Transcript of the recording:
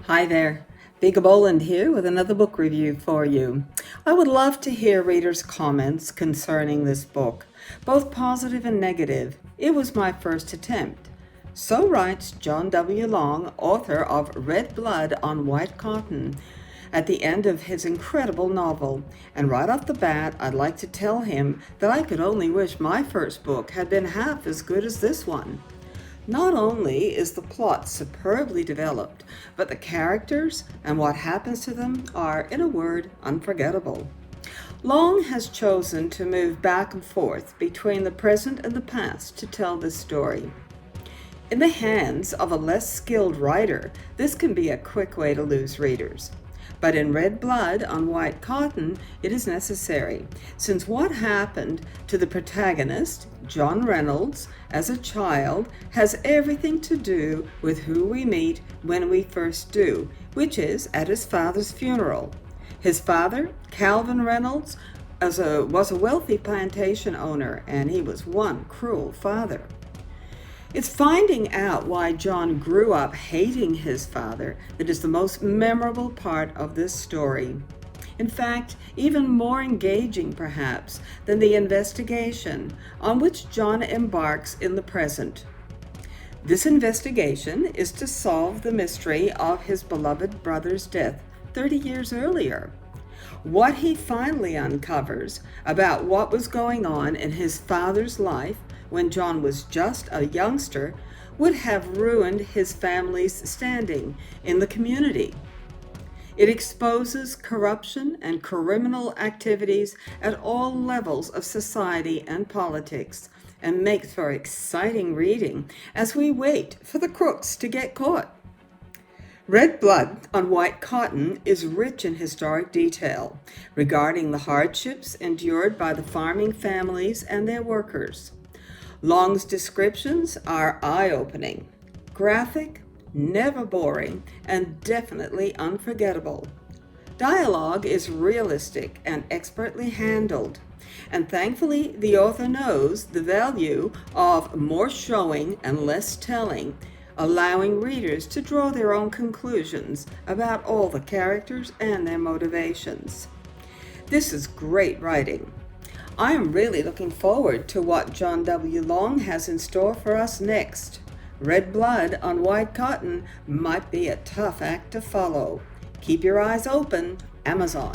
Hi there, Vika Boland here with another book review for you. I would love to hear readers' comments concerning this book, both positive and negative. It was my first attempt. So writes John W. Long, author of Red Blood on White Cotton, at the end of his incredible novel. And right off the bat, I'd like to tell him that I could only wish my first book had been half as good as this one. Not only is the plot superbly developed, but the characters and what happens to them are, in a word, unforgettable. Long has chosen to move back and forth between the present and the past to tell this story. In the hands of a less skilled writer, this can be a quick way to lose readers. But in Red Blood on White Cotton, it is necessary, since what happened to the protagonist, John Reynolds, as a child, has everything to do with who we meet when we first do, which is at his father's funeral. His father, Calvin Reynolds, was a wealthy plantation owner, and he was one cruel father. It's finding out why John grew up hating his father that is the most memorable part of this story. In fact, even more engaging perhaps than the investigation on which John embarks in the present. This investigation is to solve the mystery of his beloved brother's death 30 years earlier. What he finally uncovers about what was going on in his father's life when John was just a youngster would have ruined his family's standing in the community. It exposes corruption and criminal activities at all levels of society and politics, and makes for exciting reading as we wait for the crooks to get caught. Red Blood on White Cotton is rich in historic detail regarding the hardships endured by the farming families and their workers. Long's descriptions are eye-opening, graphic, never boring, and definitely unforgettable. Dialogue is realistic and expertly handled, and thankfully the author knows the value of more showing and less telling, allowing readers to draw their own conclusions about all the characters and their motivations. This is great writing. I am really looking forward to what John W. Long has in store for us next. Red Blood on White Cotton might be a tough act to follow. Keep your eyes open. Amazon.